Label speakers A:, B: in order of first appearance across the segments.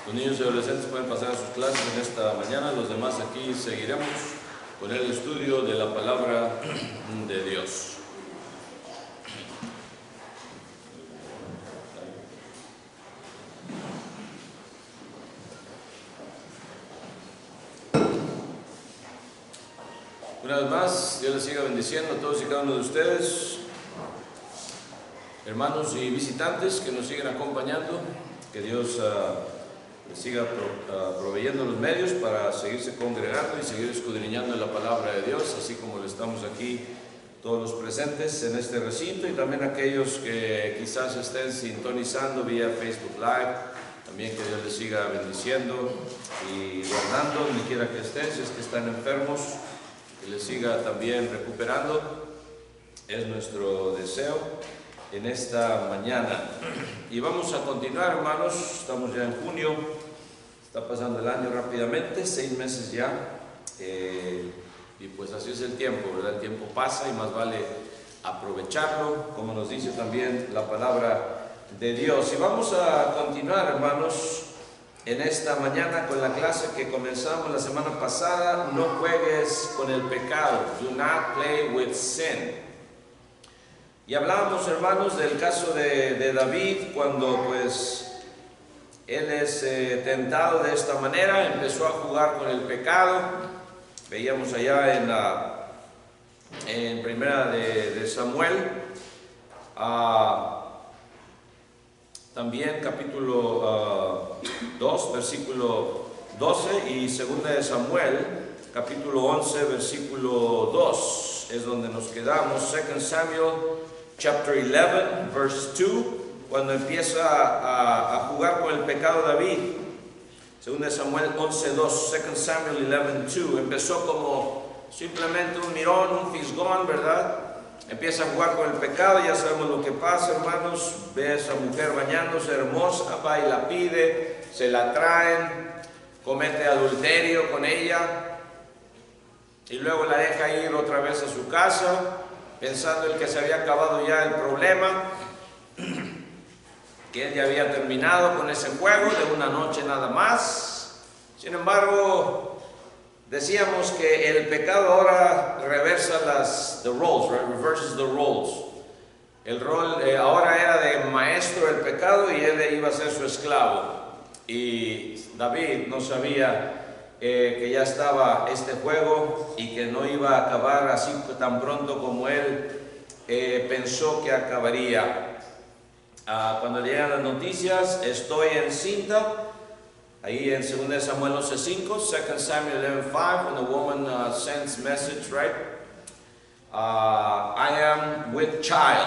A: Los niños y adolescentes pueden pasar a sus clases en esta mañana, los demás aquí seguiremos con el estudio de la palabra de Dios. Una vez más, Dios les siga bendiciendo a todos y cada uno de ustedes, hermanos y visitantes que nos siguen acompañando, que Dios les siga proveyendo los medios para seguirse congregando y seguir escudriñando en la palabra de Dios, así como lo estamos aquí todos los presentes en este recinto y también aquellos que quizás estén sintonizando vía Facebook Live. También que Dios les siga bendiciendo y guardando donde quiera que estén, si es que están enfermos, que les siga también recuperando. Es nuestro deseo en esta mañana. Y vamos a continuar, hermanos. Estamos ya en junio, está pasando el año rápidamente, 6 meses ya, y pues así es el tiempo, ¿verdad? El tiempo pasa y más vale aprovecharlo, como nos dice también la palabra de Dios. Y vamos a continuar, hermanos, en esta mañana con la clase que comenzamos la semana pasada. No juegues con el pecado, do not play with sin. Y hablábamos, hermanos, del caso de David, cuando pues él es tentado de esta manera, empezó a jugar con el pecado. Veíamos allá en primera de Samuel, también capítulo 2, versículo 12, y segunda de Samuel, capítulo 11, versículo 2, es donde nos quedamos. 2 Samuel chapter 11, verse 2, cuando empieza a jugar con el pecado David. 2 Samuel 11, 2, 2 Samuel 11, 2, empezó como simplemente un mirón, un fisgón, ¿verdad? Empieza a jugar con el pecado, ya sabemos lo que pasa, hermanos. Ve a esa mujer bañándose, hermosa, va y la pide, se la traen, comete adulterio con ella, y luego la deja ir otra vez a su casa, pensando el que se había acabado ya el problema, que él ya había terminado con ese juego de una noche nada más. Sin embargo, decíamos que el pecado ahora reversa the roles, right? Reverses the roles. El rol ahora era de maestro del pecado y él iba a ser su esclavo. Y David no sabía que ya estaba este juego y que no iba a acabar así tan pronto como él pensó que acabaría. Cuando le llegan las noticias, estoy encinta. Ahí en 2 Samuel 11:5, 2 Samuel 11:5, when the woman sends message, right? I am with child.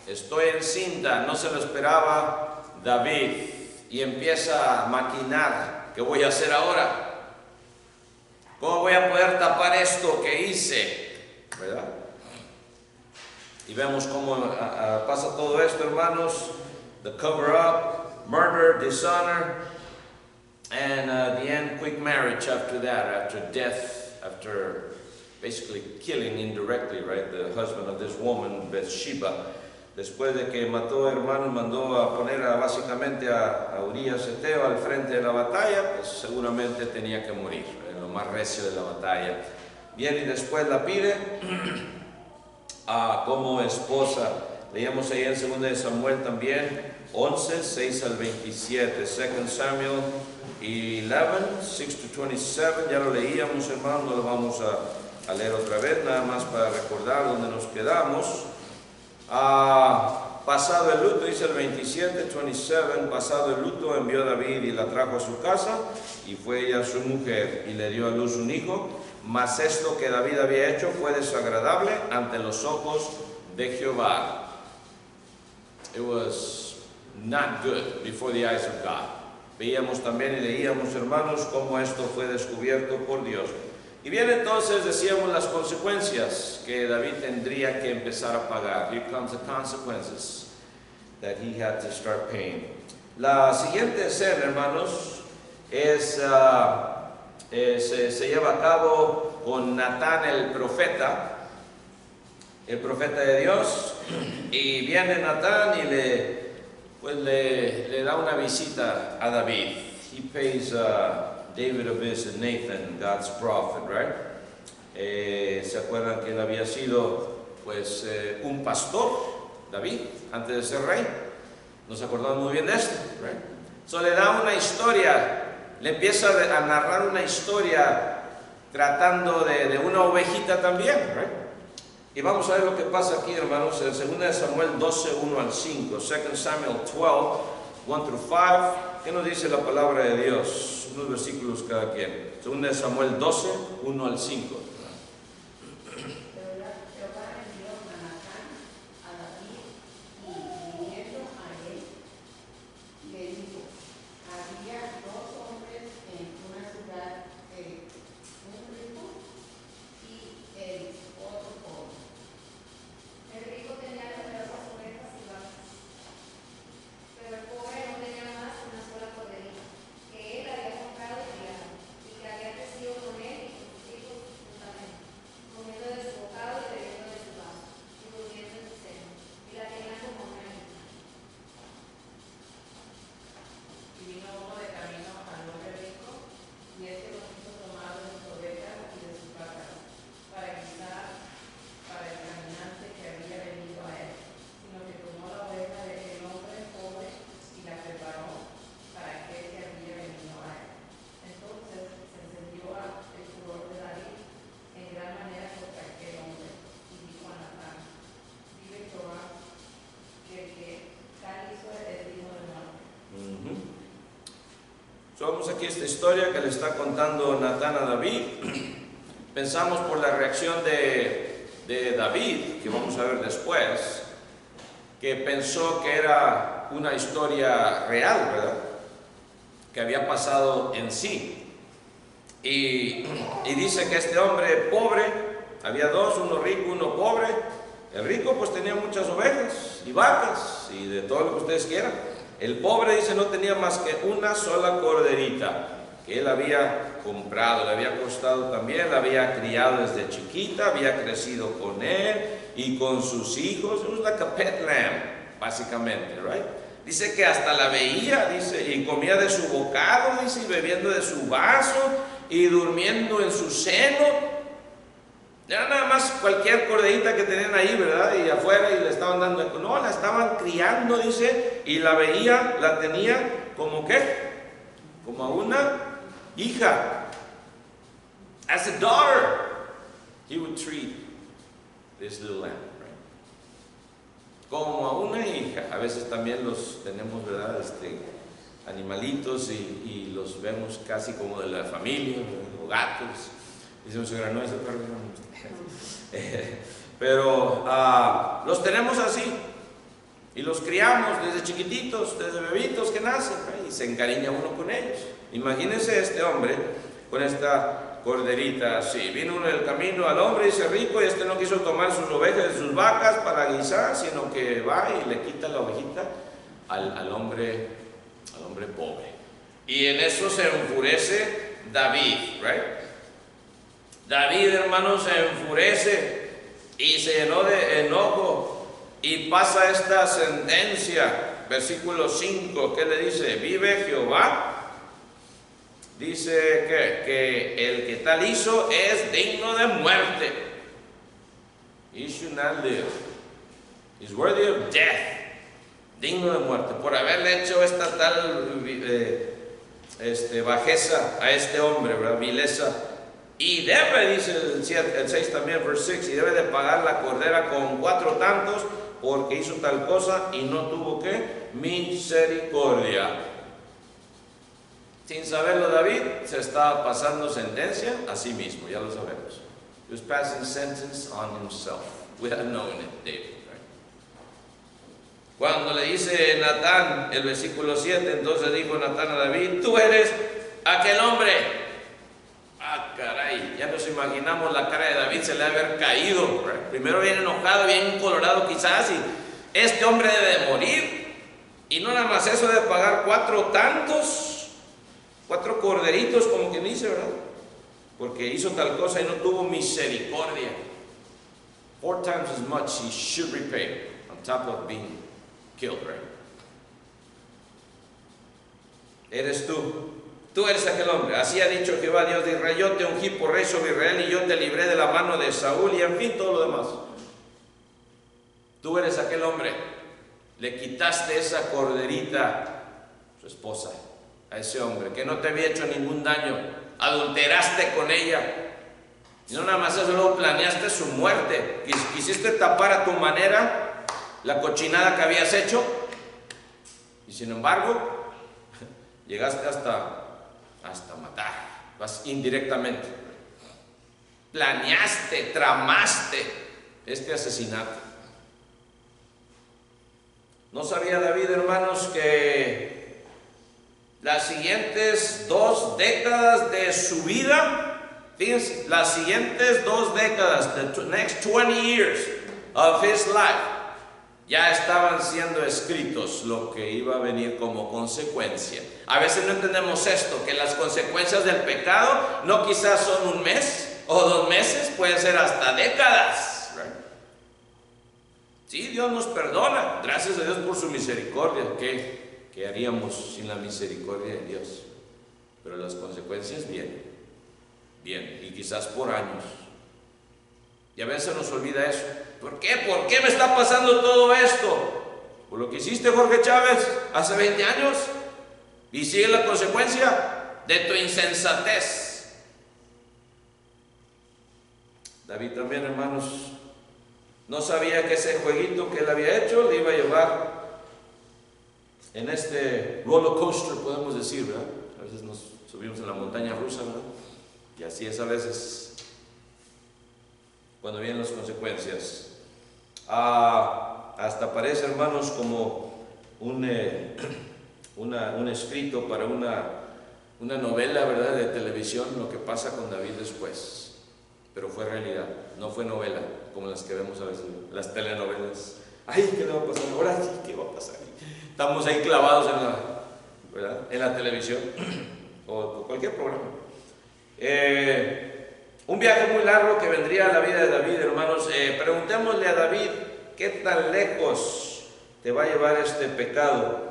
A: Estoy encinta. No se lo esperaba David. Y empieza a maquinar. ¿Qué voy a hacer ahora? ¿Cómo voy a poder tapar esto que hice? ¿Verdad? Y vemos cómo pasa todo esto, hermanos. The cover up, murder, dishonor, and the end, quick marriage after that, after death, after basically killing indirectly, right, the husband of this woman, Bathsheba. Después de que mató, hermanos, mandó a poner básicamente a Urías Eteo al frente de la batalla, pues seguramente tenía que morir, en lo más recio de la batalla. Bien, y después la pide como esposa. Leíamos ahí en 2 Samuel también, 11, 6 al 27, 2 Samuel 11, 6 to 27, ya lo leíamos, hermanos, no lo vamos a leer otra vez, nada más para recordar dónde nos quedamos. Pasado el luto, dice el 27, pasado el luto, envió David y la trajo a su casa, y fue ella su mujer, y le dio a luz un hijo. Mas esto que David había hecho fue desagradable ante los ojos de Jehová. It was not good before the eyes of God. Veíamos también y leíamos, hermanos, cómo esto fue descubierto por Dios. Y bien, entonces decíamos las consecuencias que David tendría que empezar a pagar. Here comes the consequences that he had to start paying. La siguiente escena, hermanos, es se lleva a cabo con Natán el profeta de Dios, y viene Natán y le da una visita a David. he pays David a visit, Nathan, God's prophet, right? ¿Se acuerdan que él había sido, pues, un pastor, David, antes de ser rey? Nos acordamos muy bien de esto, right? So le da una historia, le empieza a narrar una historia tratando de una ovejita también, right? Y vamos a ver lo que pasa aquí, hermanos, en 2 Samuel 12, 1 al 5, 2 Samuel 12, 1 through 5. ¿Qué nos dice la palabra de Dios? Unos versículos cada quien. 2 Samuel 12, 1 al 5. Vamos aquí a esta historia que le está contando Natán a David. Pensamos por la reacción de David, que vamos a ver después, que pensó que era una historia real, ¿verdad? Que había pasado en sí. Y dice que este hombre pobre, había dos, uno rico, uno pobre. El rico pues tenía muchas ovejas y vacas y de todo lo que ustedes quieran. El pobre, dice, no tenía más que una sola corderita que él había comprado, le había costado también, la había criado desde chiquita, había crecido con él y con sus hijos. It was like a pet lamb, básicamente, right? Dice que hasta la veía, dice, y comía de su bocado, dice, y bebiendo de su vaso y durmiendo en su seno. Era nada más cualquier corderita que tenían ahí, ¿verdad? Y afuera y le estaban dando, no, la estaban criando, dice, y la veía, la tenía como ¿qué? Como a una hija. As a daughter, he would treat this little lamb, right? Como a una hija. A veces también los tenemos, ¿verdad? Animalitos y los vemos casi como de la familia, o gatos. Dice un señor, no, ese perro no me gusta. Pero los tenemos así y los criamos desde chiquititos, desde bebitos que nacen, ¿eh? Y se encariña uno con ellos. Imagínense este hombre con esta corderita así. Vino uno en el camino al hombre, dice rico, y no quiso tomar sus ovejas y sus vacas para guisar, sino que va y le quita la ovejita al hombre pobre. Y en eso se enfurece David, right? David, hermanos, se enfurece y se llenó de enojo y pasa esta sentencia, versículo 5, ¿qué le dice? Vive Jehová, dice que el que tal hizo es digno de muerte. He should not live. He's worthy of death. Digno de muerte, por haberle hecho esta tal bajeza a este hombre, ¿verdad? Vileza. Y debe, dice el 6 también, verse 6, y debe de pagar la cordera con 4 tantos porque hizo tal cosa y no tuvo ¿qué? Misericordia. Sin saberlo David, se estaba pasando sentencia a sí mismo, ya lo sabemos. He was passing sentence on himself, without knowing it, David. Cuando le dice Natán, el versículo 7, entonces dijo Natán a David, tú eres aquel hombre. Ah, caray, ya nos imaginamos la cara de David, se le debe haber caído, right? Primero bien enojado, bien colorado quizás, y este hombre debe de morir, y no nada más eso, debe pagar 4 tantos, 4 corderitos, como quien dice, ¿verdad? Porque hizo tal cosa y no tuvo misericordia. 4 times as much he should repay, on top of being killed, right? Eres tú Tú eres aquel hombre. Así ha dicho Jehová, Dios de Israel, yo te ungí por rey sobre Israel y yo te libré de la mano de Saúl y en fin todo lo demás. Tú eres aquel hombre. Le quitaste esa corderita, su esposa, a ese hombre que no te había hecho ningún daño. Adulteraste con ella. Y no nada más eso, luego planeaste su muerte. Quisiste tapar a tu manera la cochinada que habías hecho. Y sin embargo, llegaste hasta matar. Vas indirectamente. Planeaste, tramaste este asesinato. ¿No sabía David, hermanos, que las siguientes 2 décadas de su vida, fíjense, las siguientes 2 décadas, the next 20 years of his life, ya estaban siendo escritos lo que iba a venir como consecuencia? A veces no entendemos esto, que las consecuencias del pecado no quizás son 1 mes o 2 meses, pueden ser hasta décadas. Sí, Dios nos perdona, gracias a Dios por su misericordia. ¿Qué haríamos sin la misericordia de Dios? Pero las consecuencias vienen, y quizás por años. Y a veces nos olvida eso. ¿Por qué? ¿Por qué me está pasando todo esto? Por lo que hiciste, Jorge Chávez, hace 20 años. Y sigue la consecuencia de tu insensatez. David también, hermanos, no sabía que ese jueguito que él había hecho le iba a llevar en este roller coaster, podemos decir, ¿verdad? A veces nos subimos en la montaña rusa, ¿verdad? Y así es a veces cuando vienen las consecuencias. Hasta parece, hermanos, como un escrito para una novela, ¿verdad?, de televisión, lo que pasa con David después. Pero fue realidad, no fue novela, como las que vemos a veces, las telenovelas. Ay, ¿qué le va a pasar? Ahora sí, ¿qué va a pasar? Estamos ahí clavados en la televisión o cualquier programa. Un viaje muy largo que vendría a la vida de David, hermanos. Preguntémosle a David, ¿qué tan lejos te va a llevar este pecado?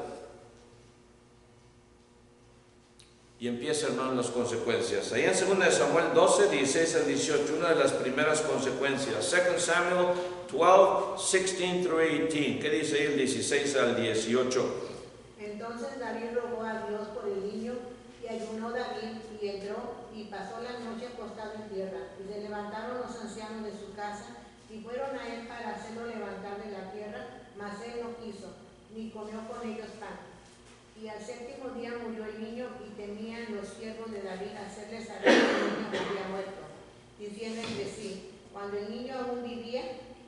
A: Y empieza, hermanos, las consecuencias. Ahí en 2 Samuel 12, 16 al 18, una de las primeras consecuencias. 2 Samuel 12, 16 through 18. ¿Qué dice ahí el 16 al 18?
B: Entonces David rogó a Dios por el niño, y ayunó David, y entró, y pasó la noche acostado en tierra. Y se levantaron los ancianos de su casa, y fueron a él para hacerlo levantar de la tierra, mas él no quiso, ni comió con ellos pan. Y al 7º día murió el niño, y temían los siervos de David hacerle saber que el niño había muerto, diciendo entre sí: cuando el niño aún vivía,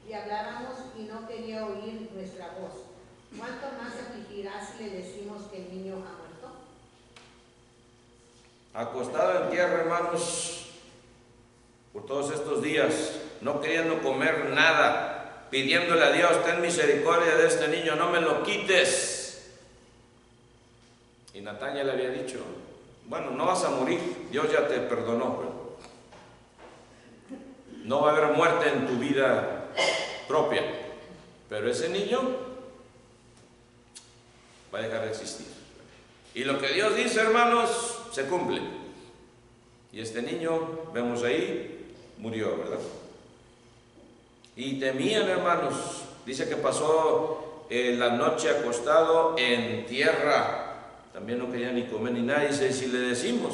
B: le hablábamos y no quería oír nuestra voz. ¿Cuánto más se afligirá si le decimos que el niño ha muerto?
A: Acostado en tierra, hermanos, por todos estos días, no queriendo comer nada, pidiéndole a Dios: ten misericordia de este niño, no me lo quites. Y Natán ya le había dicho: bueno, no vas a morir, Dios ya te perdonó, pero no va a haber muerte en tu vida propia, pero ese niño va a dejar de existir. Y lo que Dios dice, hermanos, se cumple. Y este niño, vemos ahí, murió, ¿verdad? Y temían, hermanos, dice que pasó la noche acostado en tierra. También no quería ni comer ni nada. Dice, si le decimos,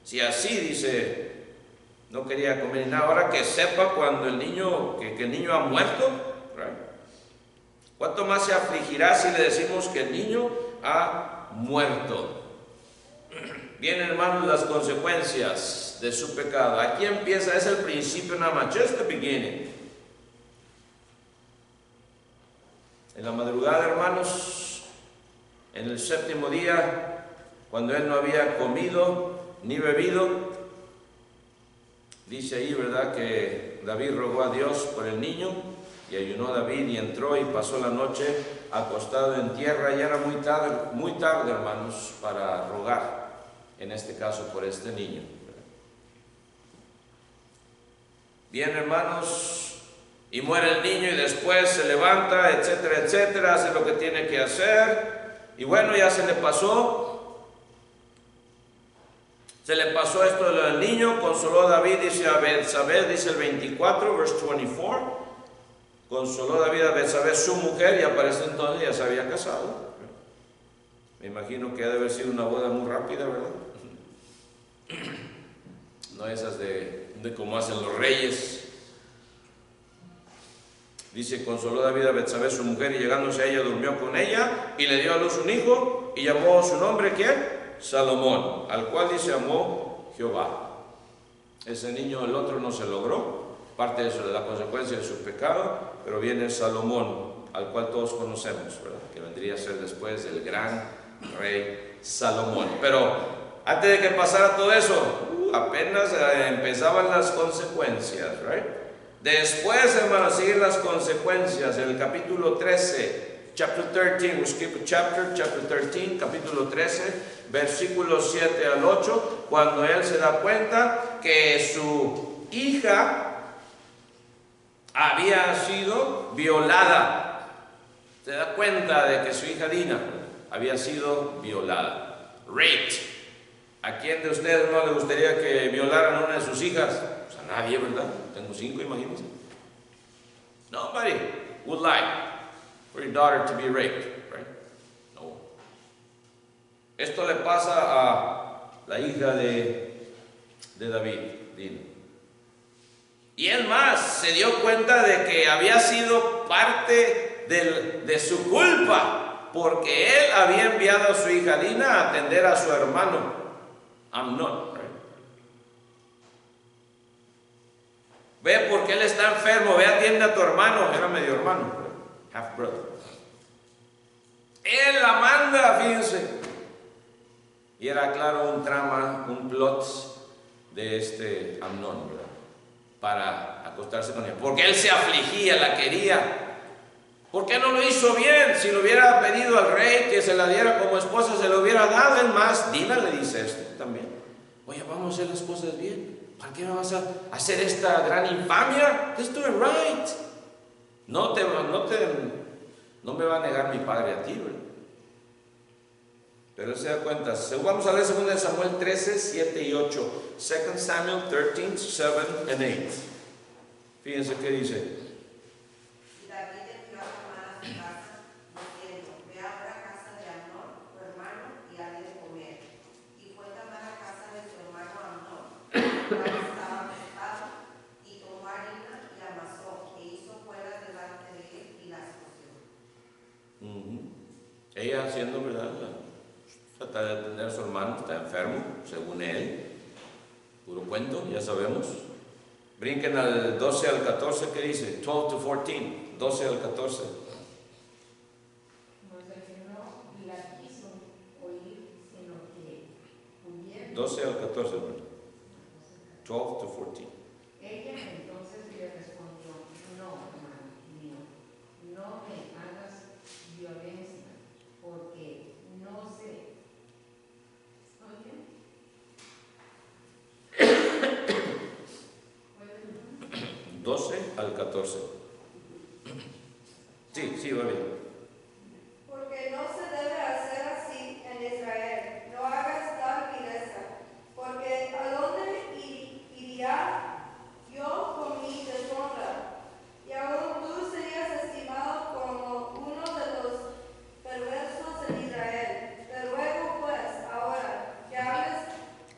A: si así, dice, no quería comer ni nada, ahora que sepa cuando el niño, que el niño ha muerto, ¿right? ¿Cuánto más se afligirá si le decimos que el niño ha muerto? Vienen, hermanos, las consecuencias de su pecado. Aquí empieza, es el principio nada más, just the beginning. En la madrugada, hermanos, en el 7º día, cuando él no había comido ni bebido, dice ahí, ¿verdad?, que David rogó a Dios por el niño, y ayunó David y entró y pasó la noche acostado en tierra. Y era muy tarde, hermanos, para rogar, en este caso por este niño. Bien, hermanos, y muere el niño y después se levanta, etcétera, etcétera, hace lo que tiene que hacer. Y bueno, ya se le pasó. Se le pasó esto del niño, consoló a David, dice a Betsabé, dice el 24, verse 24. Consoló David a Betsabé, su mujer, y aparece entonces ya se había casado. Me imagino que ha de haber sido una boda muy rápida, ¿verdad? No esas de como hacen los reyes. Dice, consoló David a Betsabé, su mujer, y llegándose a ella, durmió con ella, y le dio a luz un hijo, y llamó su nombre, ¿quién? Salomón, al cual dice, amó Jehová. Ese niño, el otro no se logró, parte de eso de la consecuencia de su pecado, pero viene Salomón, al cual todos conocemos, ¿verdad? Que vendría a ser después del gran rey Salomón. Pero antes de que pasara todo eso, apenas empezaban las consecuencias, ¿right? Después, hermanos, siguen las consecuencias. En el capítulo 13, chapter 13, we skip a chapter 13, capítulo 13, versículos 7 al 8, cuando él se da cuenta que su hija había sido violada. Se da cuenta de que su hija Dina había sido violada, raped. ¿A quién de ustedes no le gustaría que violaran a una de sus hijas? Pues a nadie, ¿verdad? Tengo 5, imagínense. Nobody would like for your daughter to be raped, right? No. Esto le pasa a la hija de David, Dina. Y él más se dio cuenta de que había sido parte de su culpa, porque él había enviado a su hija Dina a atender a su hermano Amnón. Ve porque él está enfermo, ve, atiende a tu hermano. Era medio hermano, half brother. Él la manda, fíjense. Y era claro un trama, un plot de este Amnón, ¿verdad? Para acostarse con ella, porque él se afligía, la quería. ¿Por qué no lo hizo bien? Si le hubiera pedido al rey que se la diera como esposa, se lo hubiera dado. Es más, Dina le dice esto también. Oye, vamos a hacer las cosas bien. ¿Para qué me vas a hacer esta gran infamia? Just do it right. No me va a negar mi padre a ti, ¿verdad? Pero él se da cuenta. Vamos a leer 2 Samuel 13, 7 y 8. 2 Samuel 13, 7 and 8. Fíjense qué dice.
C: Y David envió a llamar a su casa, diciendo, ve ahora a casa de Amnón, tu hermano, y dale de comer. Y fue también a casa de su hermano Amnón, el cual estaba acostado, y tomó harina y amasó, e hizo fuera delante de él y las coció.
A: Ella haciendo, ¿verdad? Trata de atender a su hermano, está enfermo, según él. Puro cuento, ya sabemos. Brinquen al 12 al 14, ¿qué dice? 12 to 14, 12 al 14.
D: Pues el que no la quiso oír, sino que hubiera.
A: 12 al 14, ¿verdad? 12 to 14.
D: Ella entonces le respondió, no, hermano mío, no me hagas violencia, porque no sé. ¿Oye?
A: 12 al 14. Sí, va bien.
E: Porque no se debe hacer así en Israel. No hagas tal vileza. Porque ¿a dónde iría yo con mi deshonra? Y aún tú serías estimado como uno de los perversos en Israel. Te ruego pues ahora que hables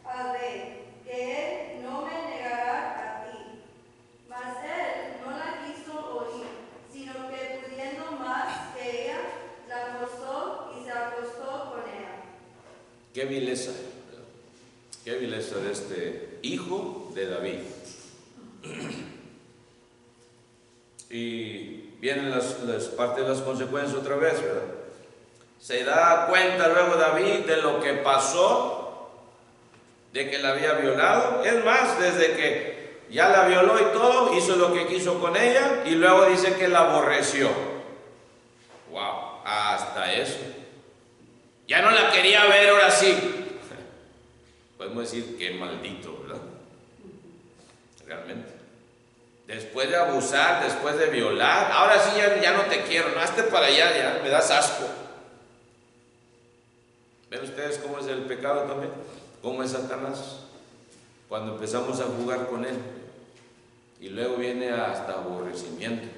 E: al rey, que él no me negará a ti. Mas él no la quiso oír, sino que pudiendo más que ella, la acostó y se acostó con ella.
A: Qué vileza de este hijo de David. Y vienen las partes de las consecuencias otra vez, ¿verdad? Se da cuenta luego David de lo que pasó, de que la había violado. Es más, desde que ya la violó y todo, hizo lo que quiso con ella, y luego dice que la aborreció. Wow, hasta eso. Ya no la quería ver, ahora sí. Podemos decir que maldito, ¿verdad? Realmente. Después de abusar, después de violar, ahora sí ya no te quiero, no, hazte para allá, ya me das asco. ¿Ven ustedes cómo es el pecado también? ¿Cómo es Satanás? Cuando empezamos a jugar con él. Y luego viene hasta aborrecimiento.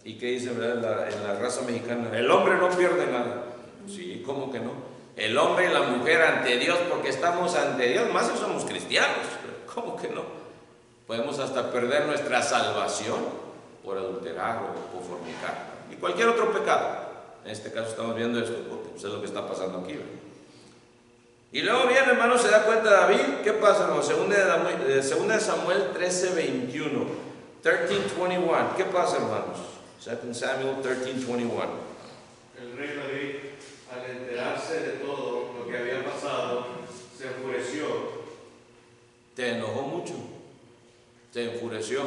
A: ¿Y qué dice, verdad, en la raza mexicana? El hombre no pierde nada. Sí, ¿cómo que no? El hombre y la mujer ante Dios, porque estamos ante Dios, más si somos cristianos. ¿Cómo que no? Podemos hasta perder nuestra salvación por adulterar o por fornicar. Y cualquier otro pecado. En este caso estamos viendo esto, porque pues, es lo que está pasando aquí, ¿verdad? Y luego viene, hermano, se da cuenta David. ¿Qué pasa, hermano? Segunda de Samuel 13:21. 13:21. ¿Qué pasa, hermanos? 2 Samuel 13:21.
F: El rey David, al enterarse de todo lo que había pasado, se enfureció.
A: Te enojó mucho. Te enfureció.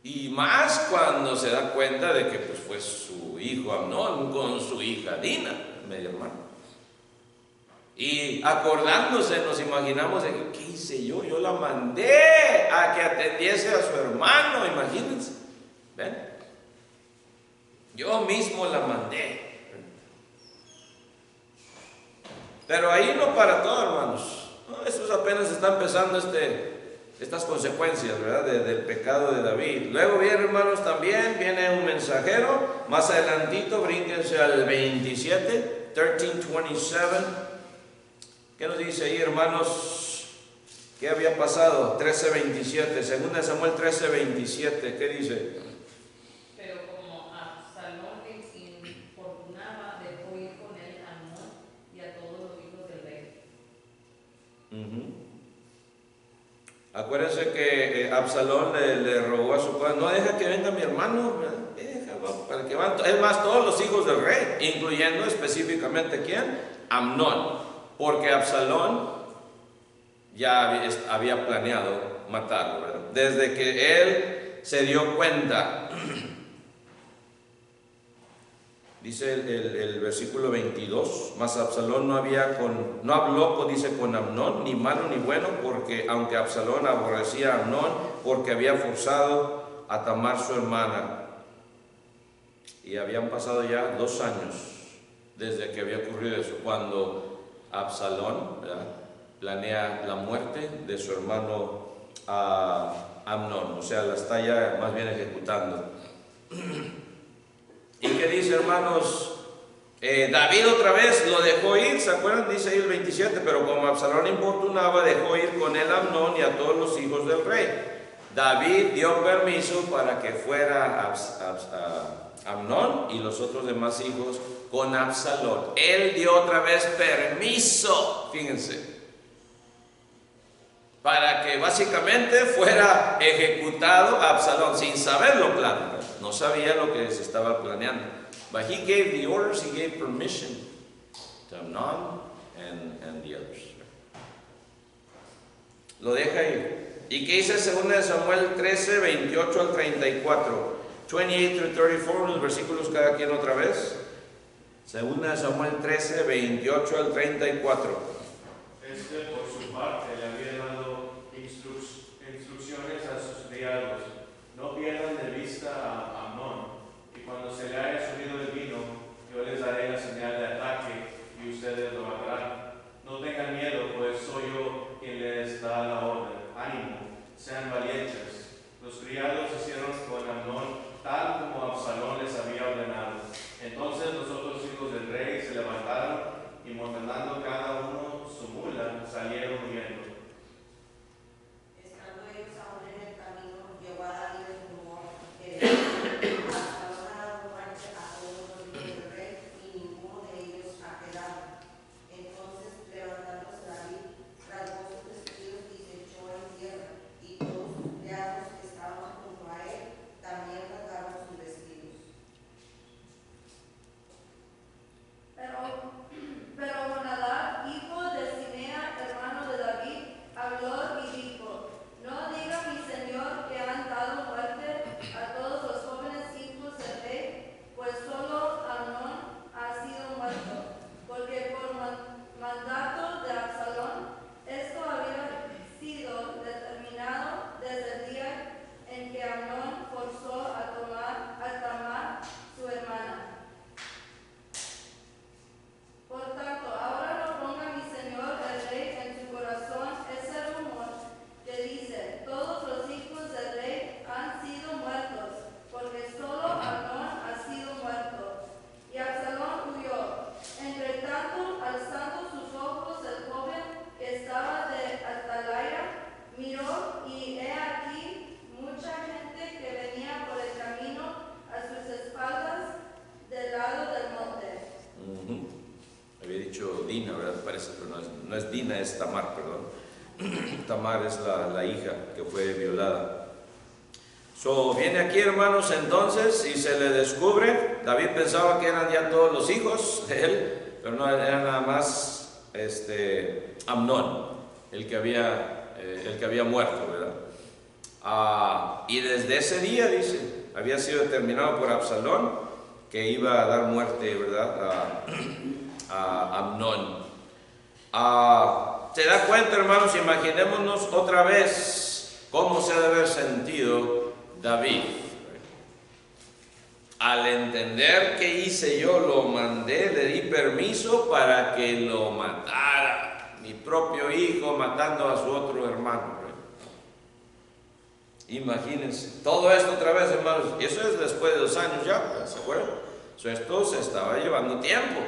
A: Y más cuando se da cuenta de que pues, fue su hijo Amnón con su hija Dina, medio hermano. Y acordándose, nos imaginamos de que, ¿qué hice yo? Yo la mandé a que atendiese a su hermano, imagínense. ¿Ven? Yo mismo la mandé. Pero ahí no para todo, hermanos. No, esto apenas está empezando estas consecuencias, ¿verdad? Del pecado de David. Luego viene, hermanos, también viene un mensajero. Más adelantito, brínquense al 27, 13:27. ¿Qué nos dice ahí, hermanos? ¿Qué había pasado? 13:27, 2 Samuel 13:27, ¿qué dice?
D: Pero como Absalón le importunaba, dejó ir con él a Amnón y a todos los hijos del rey.
A: Acuérdense que Absalón le rogó a su padre, no deja que venga mi hermano, para que van, es más, todos los hijos del rey, incluyendo específicamente ¿quién? Amnón. Porque Absalón ya había planeado matarlo, ¿verdad? Desde que él se dio cuenta. Dice el versículo 22, mas Absalón no habló, dice, con Amnón, ni malo ni bueno, porque aunque Absalón aborrecía a Amnón, porque había forzado a Tamar su hermana. Y habían pasado ya 2 años desde que había ocurrido eso, cuando Absalón, ¿verdad?, planea la muerte de su hermano Amnón, o sea, la está ya más bien ejecutando. ¿Y qué dice, hermanos? David otra vez lo dejó ir, ¿se acuerdan? Dice ahí el 27, pero como Absalón importunaba, dejó ir con él a Amnón y a todos los hijos del rey. David dio permiso para que fuera Amnón y los otros demás hijos con Absalón. Él dio otra vez permiso, fíjense, para que básicamente fuera ejecutado Absalón, sin saberlo, claro, no sabía lo que se estaba planeando. But he gave the orders, he gave permission to Amnon and the others. Lo deja ir. ¿Y qué dice 2 Samuel 13, 28 al 34? 28 through 34, los versículos cada quien otra vez. 2 Samuel 13, 28 al 34.
F: Por su parte, le había dado instrucciones a sus criados: no pierdan de vista a Amnón, y cuando se le haya subido el vino, yo les daré la señal de ataque y ustedes lo matarán. No tengan miedo, pues soy yo quien les da la orden. Ánimo, sean valientes. Los criados hicieron con Amnón tal como Absalón les había ordenado. Entonces los otros hijos del rey se levantaron y montando cada uno
A: Dina es Tamar, perdón. Tamar es la hija que fue violada. Viene aquí, hermanos, entonces, y se le descubre. David pensaba que eran ya todos los hijos de él, pero no, era nada más Amnón, el que había muerto, ¿verdad? Y desde ese día, dice, había sido determinado por Absalón que iba a dar muerte, ¿verdad?, a Amnón. ¿Se da cuenta, hermanos? Imaginémonos otra vez cómo se ha de haber sentido David. Al entender que hice yo, lo mandé, le di permiso para que lo matara, mi propio hijo matando a su otro hermano. Imagínense, todo esto otra vez, hermanos, y eso es después de 2 años ya, ¿se acuerdan? Esto se estaba llevando tiempo,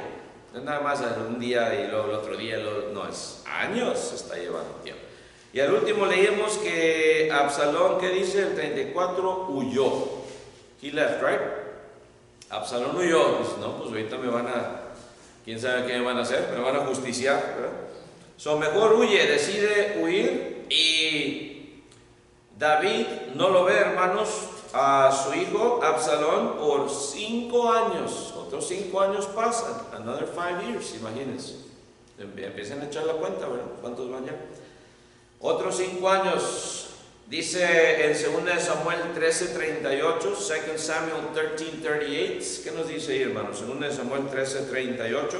A: no es nada más un día y luego el otro día, no, es años se está llevando tiempo. Y al último leímos que Absalón, ¿qué dice? El 34, huyó. He left, right? Absalón huyó. Dice, no, pues ahorita me van a, quién sabe qué me van a hacer, me van a justiciar, ¿verdad? Mejor huye, decide huir, y David no lo ve, hermanos, a su hijo Absalón por 5 años. Otros 5 años pasan, another 5 years, imagínense. Empiecen a echar la cuenta, ¿verdad? ¿Cuántos van ya? Otros 5 años, dice en 2 Samuel 13:38, 2 Samuel 13:38, ¿qué nos dice ahí, hermanos? 2 Samuel 13:38.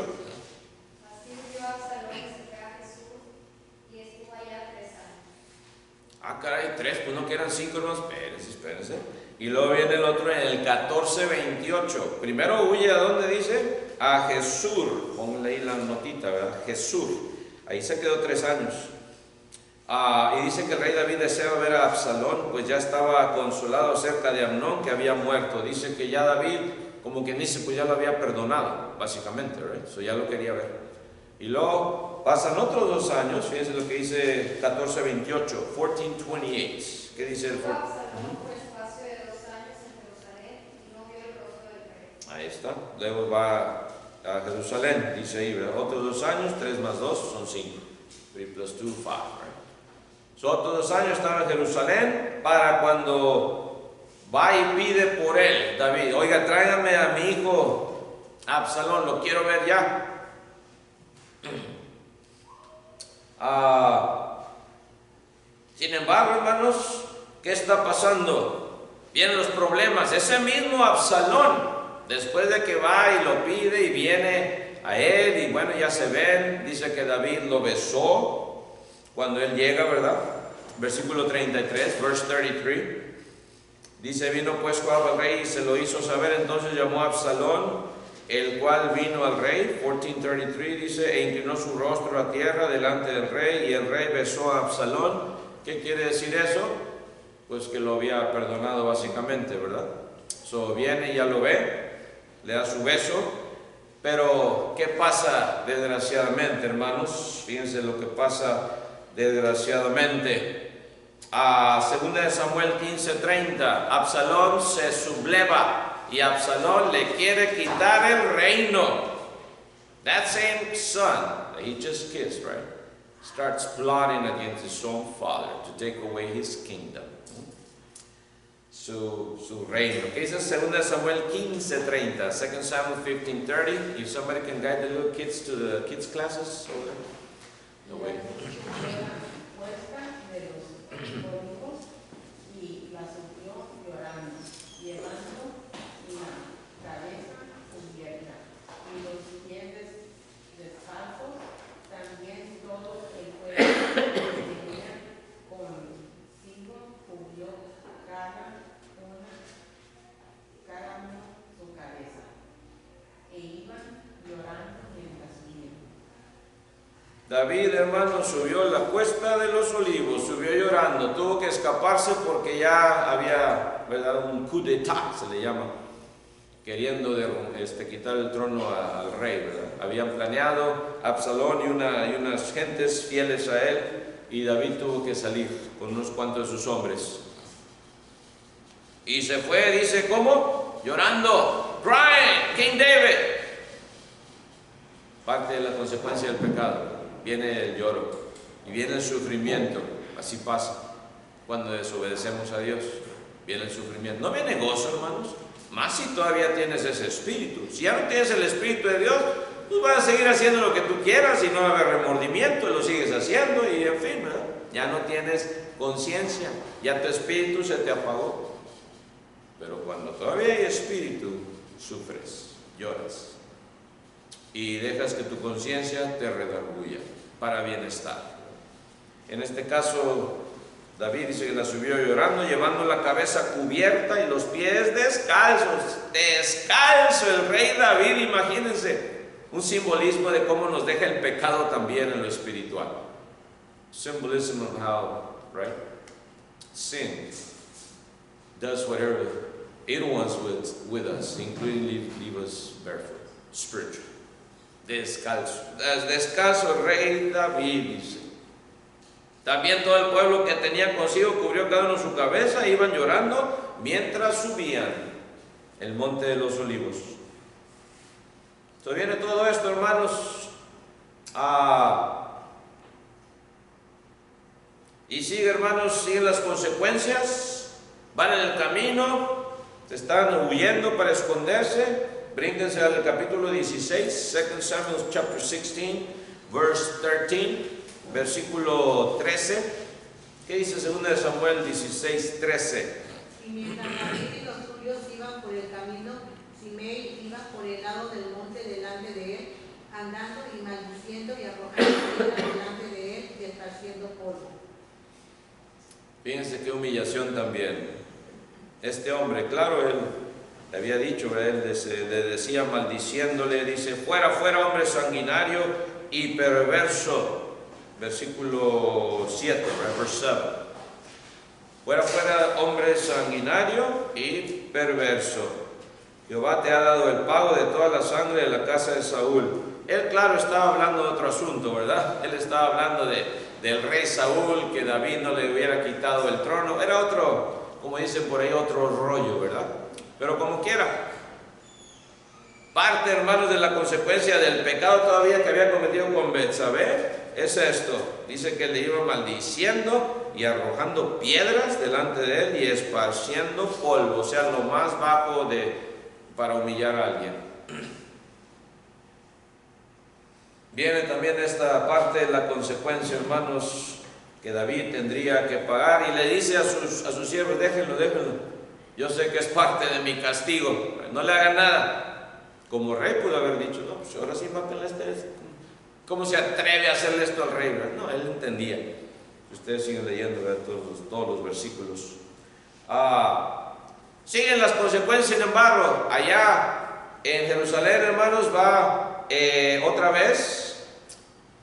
E: Así huyó Absalón y se fue a Jesús y estuvo allá 3 años.
A: Caray, 3, pues no que eran 5, hermanos, espérense. Y luego viene el otro en el 14:28. Primero huye, ¿a dónde dice? A Jesús. Pónganle ahí la notita, ¿verdad? Jesús. Ahí se quedó 3 años. Y dice que el rey David deseaba ver a Absalón, pues ya estaba consolado acerca de Amnón, que había muerto. Dice que ya David, como quien dice, pues ya lo había perdonado, básicamente, ¿right? Eso ya lo quería ver. Y luego pasan otros 2 años, fíjense lo que dice 14:28, 14:28. ¿Qué dice el 14?
E: Absalón por espacio de 2 años en Jerusalén y no vio el rostro del rey.
A: Ahí está. Luego va a Jerusalén, dice ahí, ¿verdad? Otros 2 años, 3 más 2 son 5. 3 plus 2, 5, right? Otros 2 años estaba en Jerusalén, para cuando va y pide por él, David, oiga, tráigame a mi hijo Absalón, lo quiero ver ya. Sin embargo, hermanos, ¿qué está pasando? Vienen los problemas. Ese mismo Absalón, después de que va y lo pide y viene a él, y bueno, ya se ven, dice que David lo besó cuando él llega, ¿verdad? Versículo 33, verse 33. Dice, vino pues Joab al rey y se lo hizo saber, entonces llamó a Absalón, el cual vino al rey, 14:33 dice, e inclinó su rostro a tierra delante del rey, y el rey besó a Absalón. ¿Qué quiere decir eso? Pues que lo había perdonado básicamente, ¿verdad? Viene y ya lo ve, le da su beso, pero ¿qué pasa desgraciadamente, hermanos? Fíjense lo que pasa desgraciadamente. 2 Samuel 15:30, Absalón se subleva y Absalón le quiere quitar el reino. That same son that he just kissed, right, starts plotting against his own father to take away his kingdom, su reino. ¿Qué dice 2 Samuel 15:30? 2 Samuel 15:30. If somebody can guide the little kids to the kids classes over there. No way.
G: Muestra de los hijos y la sufrió llorando, llevando la cabeza cubierta y los dientes descalzos, también todo el cuerpo que tenía consigo cubrió cada uno su cabeza, e iban llorando mientras huían.
A: David, hermano, subió la cuesta de los olivos, subió llorando, tuvo que escaparse porque ya había, ¿verdad?, un coup d'état, se le llama, queriendo quitar el trono al rey, ¿verdad? Habían planeado Absalón y unas gentes fieles a él, y David tuvo que salir con unos cuantos de sus hombres. Y se fue, dice, ¿cómo? Llorando, crying, King David. Parte de la consecuencia del pecado. viene el lloro y viene el sufrimiento. Así pasa cuando desobedecemos a Dios. Viene el sufrimiento. No viene gozo, hermanos. Más si todavía tienes ese espíritu. Si ya no tienes el espíritu de Dios, pues vas a seguir haciendo lo que tú quieras y no va a haber remordimiento, y lo sigues haciendo y en fin, ¿verdad? Ya no tienes conciencia, ya tu espíritu se te apagó. Pero cuando todavía hay espíritu, sufres, lloras y dejas que tu conciencia te redarguya para bienestar. En este caso, David dice que la subió llorando, llevando la cabeza cubierta y los pies descalzos. Descalzo el rey David, imagínense. Un simbolismo de cómo nos deja el pecado también en lo espiritual. Symbolism of how, right? Sin does whatever it wants with us, including leave us barefoot, spiritual. Descalzo. Descalzo el rey David, dice. También todo el pueblo que tenía consigo cubrió cada uno su cabeza e iban llorando mientras subían el monte de los olivos. Entonces viene todo esto, hermanos, y sigue, hermanos, siguen las consecuencias, van en el camino, están huyendo para esconderse. Brínquense al capítulo 16, 2 Samuel chapter 16, verse 13. Versículo 13, ¿qué dice 2 Samuel 16, 13?
B: Y mientras David y los suyos iban por el camino, Simei iba por el lado del monte delante de él, andando y maldiciendo y arrojando piedras delante de él y esparciendo polvo.
A: Fíjense qué humillación también. Este hombre, claro, él le había dicho, él le decía maldiciéndole, dice, fuera, fuera, hombre sanguinario y perverso. Versículo 7, verse 7. Fuera, fuera, hombre sanguinario y perverso. Jehová te ha dado el pago de toda la sangre de la casa de Saúl. Él, claro, estaba hablando de otro asunto, ¿verdad? Él estaba hablando del rey Saúl, que David no le hubiera quitado el trono. Era otro, como dicen por ahí, otro rollo, ¿verdad? Pero como quiera. Parte, hermanos, de la consecuencia del pecado todavía que había cometido con Betsabé es esto. Dice que le iba maldiciendo y arrojando piedras delante de él y esparciendo polvo, o sea, lo más bajo para humillar a alguien. Viene también esta parte de la consecuencia, hermanos, que David tendría que pagar, y le dice a sus siervos, déjenlo, yo sé que es parte de mi castigo, no le hagan nada. Como rey pudo haber dicho, no, pues ahora sí mátenle a este. ¿Cómo se atreve a hacerle esto al rey? No, él entendía. Ustedes siguen leyendo, ¿verdad? Todos los versículos. Siguen las consecuencias, sin embargo, allá en Jerusalén, hermanos, va otra vez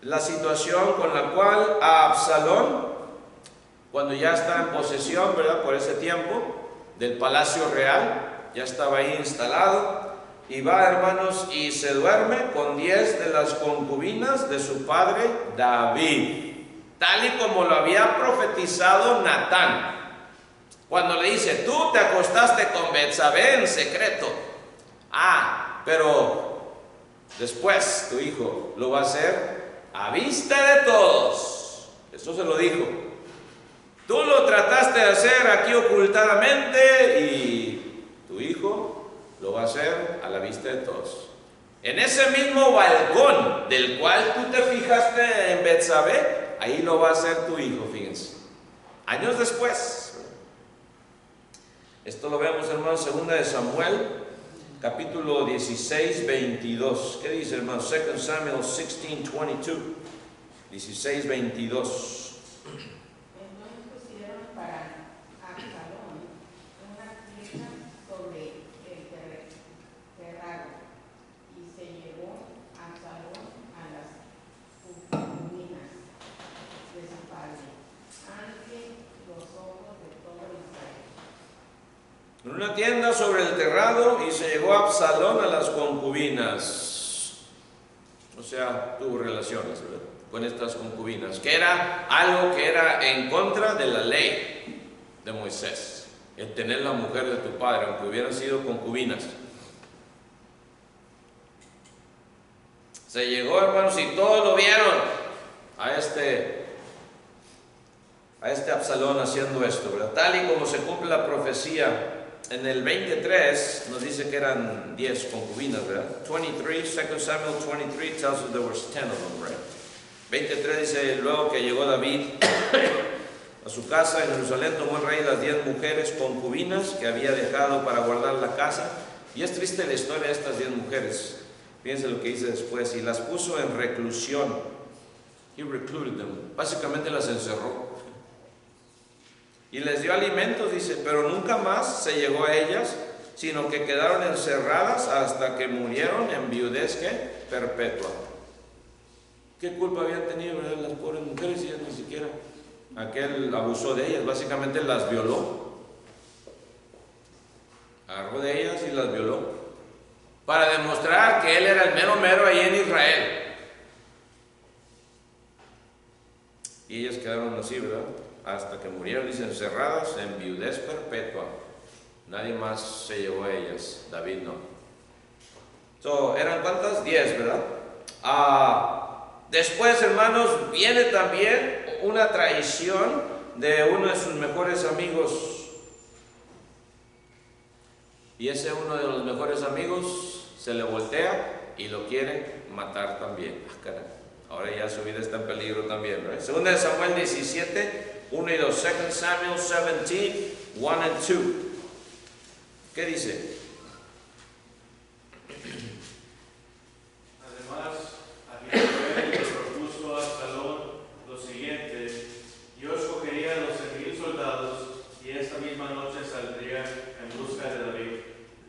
A: la situación con la cual a Absalón, cuando ya está en posesión, ¿verdad? Por ese tiempo, del palacio real, ya estaba ahí instalado. Y va, hermanos, y se duerme con 10 de las concubinas de su padre David, tal y como lo había profetizado Natán, cuando le dice, tú te acostaste con Betsabé en secreto, pero después tu hijo lo va a hacer a vista de todos. Eso se lo dijo. Tú lo trataste de hacer aquí ocultadamente y tu hijo lo va a hacer a la vista de todos. En ese mismo balcón del cual tú te fijaste en Betsabé, ahí lo va a hacer tu hijo, fíjense. Años después. Esto lo vemos, hermanos, 2 Samuel, capítulo 16, 22. ¿Qué dice, hermanos? 2 Samuel 16, 22. 16, 22. En una tienda sobre el terrado, y se llegó Absalón a las concubinas. O sea, tuvo relaciones, ¿verdad?, con estas concubinas, que era algo que era en contra de la ley de Moisés, el tener la mujer de tu padre, aunque hubieran sido concubinas. Se llegó, hermanos, y todos lo vieron. a este Absalón haciendo esto, ¿verdad? Tal y como se cumple la profecía en el 23, nos dice que eran 10 concubinas, ¿verdad? 23, 2 Samuel 23 tells us there was 10 of them, right? 23 dice, luego que llegó David a su casa en Jerusalén, tomó el rey las 10 mujeres concubinas que había dejado para guardar la casa. Y es triste la historia de estas 10 mujeres. Fíjense lo que dice después, y las puso en reclusión. He recluded them. Básicamente las encerró. Y les dio alimentos, dice, pero nunca más se llegó a ellas, sino que quedaron encerradas hasta que murieron en viudez, ¿qué? Perpetua. ¿Qué culpa habían tenido, verdad, las pobres mujeres? Y ellas ni siquiera. Aquel abusó de ellas, básicamente las violó. Agarró de ellas y las violó. Para demostrar que él era el mero mero ahí en Israel. Y ellas quedaron así, ¿verdad? Hasta que murieron, dice, encerradas en viudez perpetua. Nadie más se llevó a ellas, David no. ¿Eran cuántas? 10, ¿verdad? Después, hermanos, viene también una traición de uno de sus mejores amigos. Y ese uno de los mejores amigos se le voltea y lo quiere matar también. Caray, ahora ya su vida está en peligro también, ¿no? Segunda de Samuel 17, 1 y 2, 2 Samuel 17, 1 and 2. ¿Qué dice?
F: Además, Ahitofel le propuso a Absalón lo siguiente: yo escogería 12,000 soldados y esta misma noche saldría en busca de David.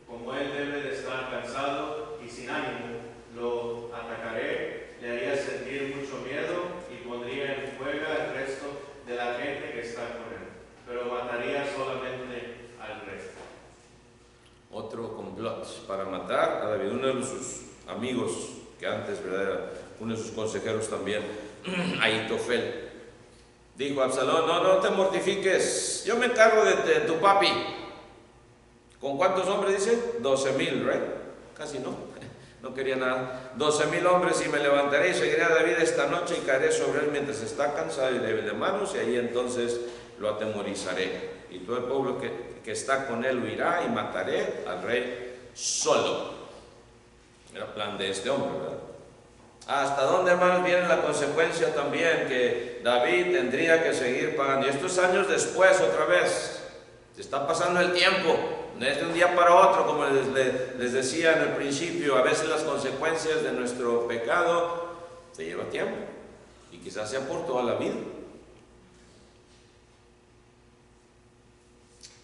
F: Como él debe de estar cansado y sin ánimo, lo atacaré, le haría sentir mucho miedo y pondría en fuga el resto de la gente que está con él, pero mataría solamente al rey.
A: Otro complot para matar a David, uno de sus amigos, que antes, ¿verdad?, era uno de sus consejeros también, Ahitofel. Dijo a Absalón, no te mortifiques, yo me encargo de tu papi. ¿Con cuántos hombres dice? 12,000, ¿right? Casi no quería nada. 12,000 hombres, y me levantaré y seguiré a David esta noche y caeré sobre él mientras está cansado y débil de manos, y ahí entonces lo atemorizaré. Y todo el pueblo que está con él huirá, y mataré al rey solo. Era el plan de este hombre, ¿verdad? ¿Hasta dónde, hermanos, viene la consecuencia también? Que David tendría que seguir pagando. Y estos años después, otra vez, se está pasando el tiempo. No es de un día para otro, como les decía en el principio. A veces las consecuencias de nuestro pecado se lleva tiempo. Y quizás sea por toda la vida.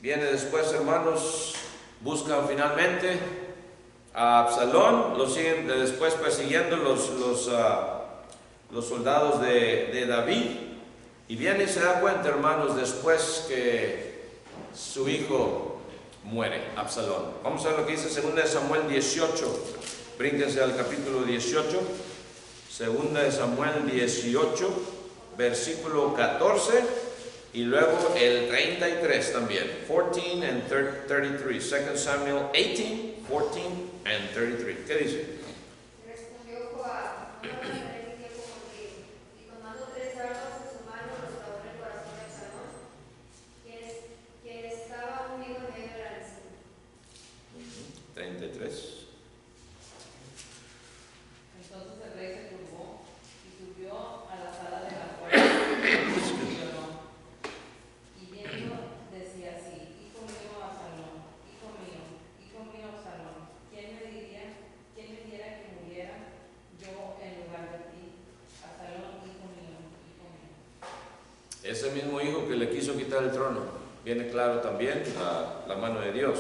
A: Viene después, hermanos, buscan finalmente a Absalón, lo siguen después persiguiendo los soldados de David, y viene y se da cuenta, hermanos, después que su hijo muere, Absalón. Vamos a ver lo que dice 2 de Samuel 18, brínquense al capítulo 18, 2 de Samuel 18, versículo 14, y luego el 33 también, 14 and 33, 2 Samuel 18, 14 and 33. ¿Qué dice?
E: Respondió Joab, no pasaré mi tiempo contigo. Y tomando 3 armas en su mano, los clavó en el corazón de Absalón, quien estaba hundido en medio de la encina.
A: 33.
D: Entonces el rey se turbó y subió a la sala de la puerta y lloró. Y viendo decía así: hijo mío Absalón, hijo mío Absalón, ¿quién me diera que muriera yo en lugar de ti? Absalón, hijo mío.
A: Ese mismo hijo que le quiso quitar el trono, viene claro también la mano de Dios.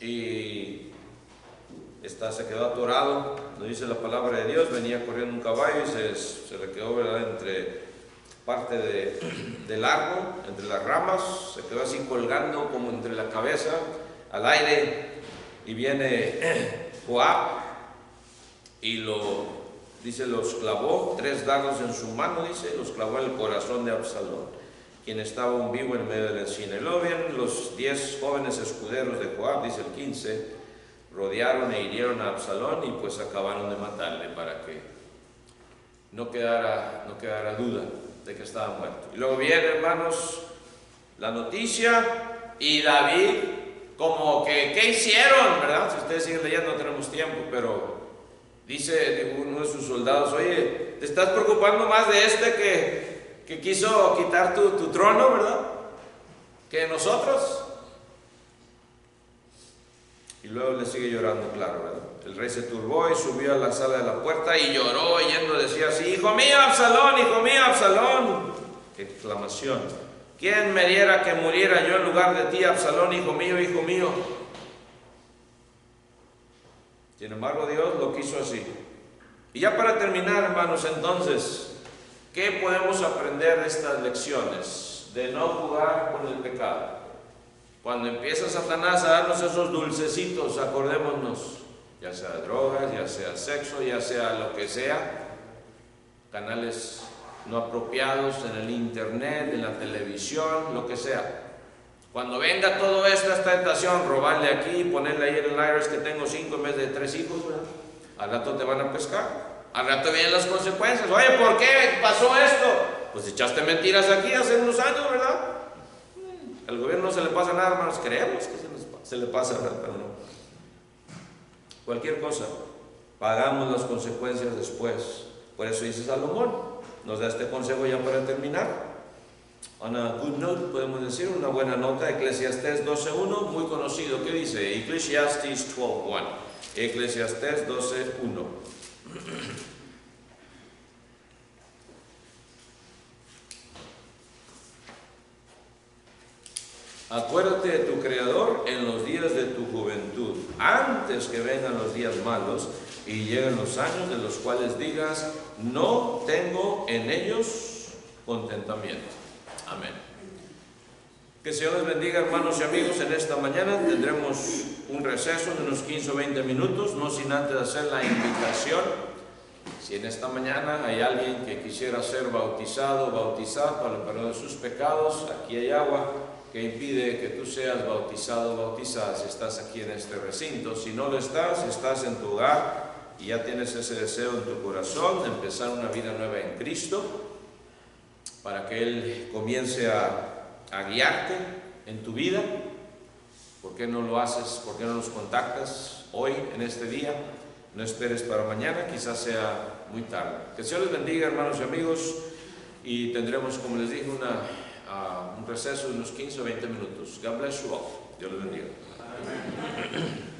A: Y se quedó atorado, nos dice la palabra de Dios, venía corriendo un caballo y se le quedó, ¿verdad?, entre parte del árbol, entre las ramas, se quedó así colgando como entre la cabeza, al aire, y viene Joab y los clavó, 3 dardos en su mano, dice, los clavó en el corazón de Absalón, quien estaba aún vivo en medio de la encina. Y luego vienen los 10 jóvenes escuderos de Joab, dice el 15, rodearon e hirieron a Absalón y pues acabaron de matarle para que no quedara duda de que estaba muerto. Y luego viene, hermanos, la noticia, y David, como que, ¿qué hicieron? ¿Verdad? Si ustedes siguen leyendo no tenemos tiempo, pero dice uno de sus soldados, oye, ¿te estás preocupando más de que quiso quitar tu trono, verdad? Que nosotros. Y luego le sigue llorando, claro, ¿verdad? El rey se turbó y subió a la sala de la puerta y lloró, yendo decía así, hijo mío Absalón, qué exclamación, ¿quién me diera que muriera yo en lugar de ti, Absalón, hijo mío, hijo mío? Sin embargo, Dios lo quiso así. Y ya para terminar, hermanos, entonces, ¿qué podemos aprender de estas lecciones? De no jugar con el pecado. Cuando empieza Satanás a darnos esos dulcecitos, acordémonos, ya sea drogas, ya sea sexo, ya sea lo que sea, canales no apropiados en el internet, en la televisión, lo que sea. Cuando venga todo esto, esta tentación, robarle aquí, ponerle ahí en el IRS que tengo 5 en vez de 3 hijos, ¿verdad? Al rato te van a pescar, al rato vienen las consecuencias. Oye, ¿por qué pasó esto? Pues echaste mentiras aquí hace unos años, ¿verdad? Al gobierno no se le pasa nada, hermanos, creemos que se le pasa nada, pero no. Cualquier cosa, pagamos las consecuencias después. Por eso dice Salomón, nos da este consejo ya para terminar. On a good note, podemos decir, una buena nota, Eclesiastés 12.1, muy conocido. ¿Qué dice? Ecclesiastes 12.1. Eclesiastés 12.1. Acuérdate de tu Creador en los días de tu juventud, antes que vengan los días malos y lleguen los años de los cuales digas, no tengo en ellos contentamiento. Amén. Que el Señor les bendiga, hermanos y amigos. En esta mañana tendremos un receso de unos 15 o 20 minutos, no sin antes hacer la invitación. Si en esta mañana hay alguien que quisiera ser bautizado o bautizada para el perdón de sus pecados, aquí hay agua que impide que tú seas bautizado o bautizada si estás aquí en este recinto. Si no lo estás, estás en tu hogar y ya tienes ese deseo en tu corazón de empezar una vida nueva en Cristo, para que Él comience a guiarte en tu vida. ¿Por qué no lo haces? ¿Por qué no nos contactas hoy, en este día? No esperes para mañana, quizás sea muy tarde. Que el Señor les bendiga, hermanos y amigos, y tendremos, como les dije, un receso de unos 15 o 20 minutos. God bless you all. Dios les bendiga. Amén.